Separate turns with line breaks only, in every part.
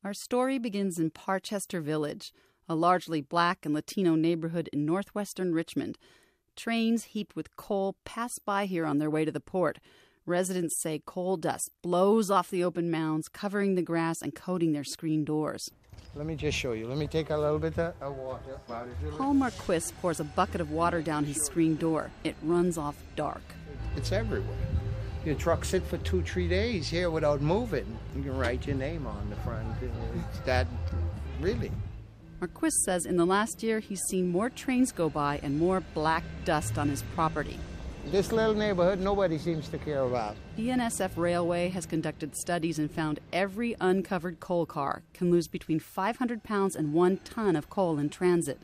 Our story begins in Parchester Village, a largely black and Latino neighborhood in northwestern Richmond. Trains heaped with coal pass by here on their way to the port. Residents say coal dust blows off the open mounds, covering the grass and coating their screen doors.
Let me just show you. Let me take a little bit of water.
Paul Marquis pours a bucket of water down his screen door. It runs off dark.
It's everywhere. Your truck sit for 2-3 days here without moving. You can write your name on the front. It's that, really.
Marquis says in the last year he's seen more trains go by and more black dust on his property.
This little neighborhood, nobody seems to care about.
BNSF Railway has conducted studies and found every uncovered coal car can lose between 500 pounds and 1 ton of coal in transit.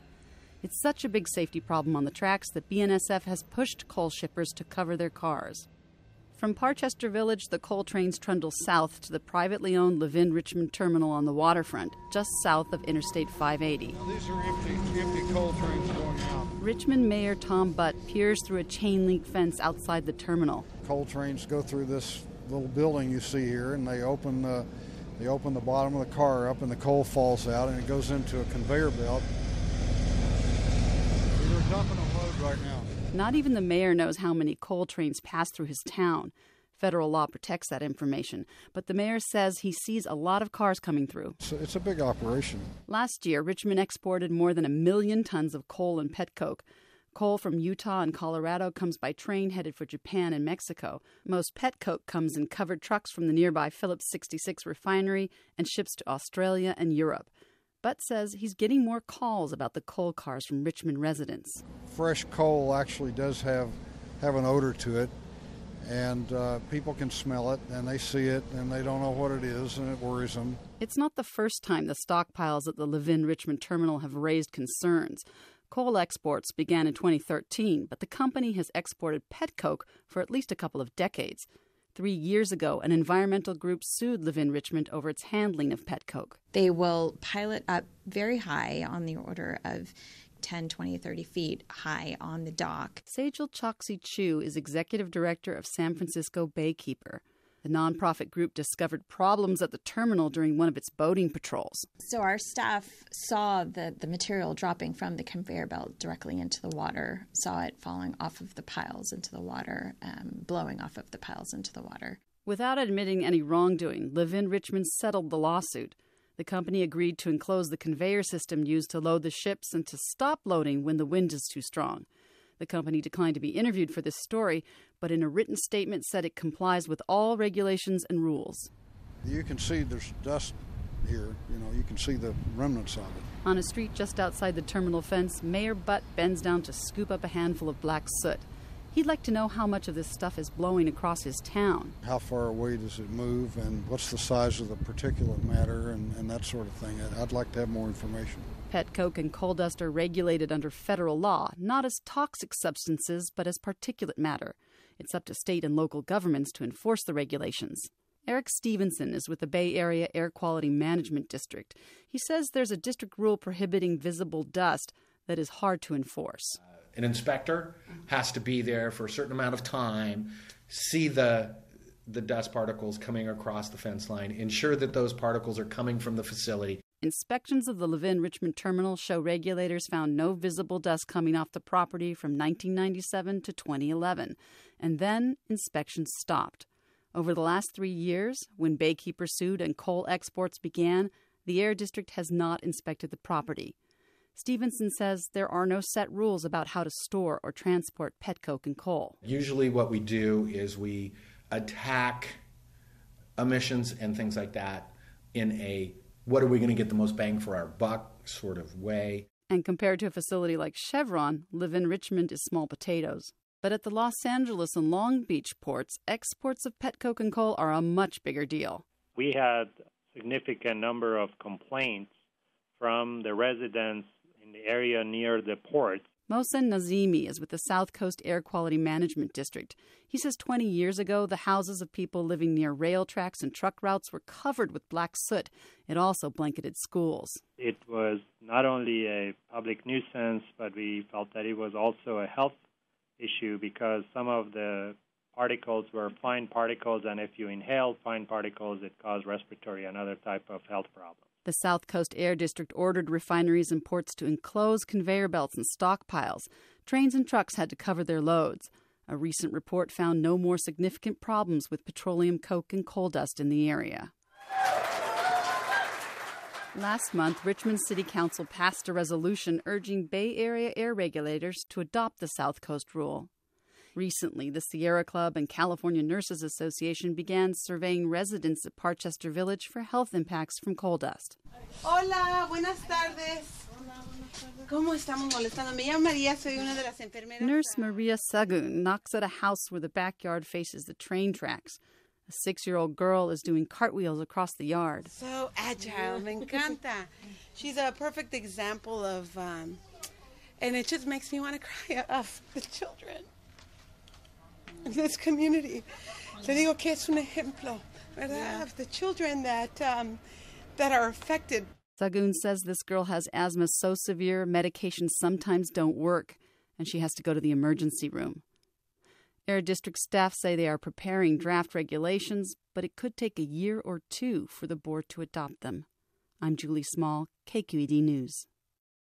It's such a big safety problem on the tracks that BNSF has pushed coal shippers to cover their cars. From Parchester Village, the coal trains trundle south to the privately owned Levin-Richmond terminal on the waterfront, just south of Interstate 580.
Now, these are empty coal trains going out.
Richmond Mayor Tom Butt peers through a chain-link fence outside the terminal.
Coal trains go through this little building you see here, and they open the bottom of the car up, and the coal falls out, and it goes into a conveyor belt. They're dumping a load right now.
Not even the mayor knows how many coal trains pass through his town. Federal law protects that information, but the mayor says he sees a lot of cars coming through.
So it's a big operation.
Last year, Richmond exported more than 1 million tons of coal and petcoke. Coal from Utah and Colorado comes by train headed for Japan and Mexico. Most petcoke comes in covered trucks from the nearby Phillips 66 refinery and ships to Australia and Europe. Butt says he's getting more calls about the coal cars from Richmond residents.
Fresh coal actually does have an odor to it, and people can smell it, and they see it, and they don't know what it is, and it worries them.
It's not the first time the stockpiles at the Levin-Richmond terminal have raised concerns. Coal exports began in 2013, but the company has exported petcoke for at least a couple of decades. 3 years ago, an environmental group sued Levin-Richmond over its handling of petcoke.
They will pile it up very high, on the order of 10, 20, 30 feet high on the dock.
Sejal Choksi-Chu is executive director of San Francisco Baykeeper. The nonprofit group discovered problems at the terminal during one of its boating patrols.
So our staff saw the material dropping from the conveyor belt directly into the water, saw it falling off of the piles into the water, blowing off of the piles into the water.
Without admitting any wrongdoing, Levin-Richmond settled the lawsuit. The company agreed to enclose the conveyor system used to load the ships and to stop loading when the wind is too strong. The company declined to be interviewed for this story, but in a written statement said it complies with all regulations and rules.
You can see there's dust here. You can see the remnants of it.
On a street just outside the terminal fence, Mayor Butt bends down to scoop up a handful of black soot. He'd like to know how much of this stuff is blowing across his town.
How far away does it move, and what's the size of the particulate matter, and that sort of thing. I'd like to have more information.
Petcoke and coal dust are regulated under federal law, not as toxic substances, but as particulate matter. It's up to state and local governments to enforce the regulations. Eric Stevenson is with the Bay Area Air Quality Management District. He says there's a district rule prohibiting visible dust that is hard to enforce.
An inspector has to be there for a certain amount of time, see the dust particles coming across the fence line, ensure that those particles are coming from the facility.
Inspections of the Levin-Richmond terminal show regulators found no visible dust coming off the property from 1997 to 2011, and then inspections stopped. Over the last 3 years, when Baykeeper sued and coal exports began, the Air District has not inspected the property. Stevenson says there are no set rules about how to store or transport petcoke and coal.
Usually what we do is we attack emissions and things like that in a what are we going to get the most bang for our buck sort of way.
And compared to a facility like Chevron, Levin-Richmond is small potatoes. But at the Los Angeles and Long Beach ports, exports of petcoke and coal are a much bigger deal.
We had a significant number of complaints from the residents in the area near the ports.
Mohsen Nazimi is with the South Coast Air Quality Management District. He says 20 years ago, the houses of people living near rail tracks and truck routes were covered with black soot. It also blanketed schools.
It was not only a public nuisance, but we felt that it was also a health issue because some of the particles were fine particles, and if you inhale fine particles, it caused respiratory and other type of health problems.
The South Coast Air District ordered refineries and ports to enclose conveyor belts and stockpiles. Trains and trucks had to cover their loads. A recent report found no more significant problems with petroleum coke and coal dust in the area. Last month, Richmond City Council passed a resolution urging Bay Area air regulators to adopt the South Coast rule. Recently, the Sierra Club and California Nurses Association began surveying residents at Parchester Village for health impacts from coal dust.
Hola, buenas tardes. ¿Cómo estamos molestando? Me llamo María, soy una de las enfermeras.
Nurse Maria Sagun knocks at a house where the backyard faces the train tracks. A 6-year-old girl is doing cartwheels across the yard.
So agile, me encanta. She's a perfect example of, and it just makes me want to cry of the children in this community. Le digo que es un ejemplo, ¿verdad? Of the children that are affected.
Sagun says this girl has asthma so severe medications sometimes don't work, and she has to go to the emergency room. Air District staff say they are preparing draft regulations, but it could take a year or two for the board to adopt them. I'm Julie Small, KQED News.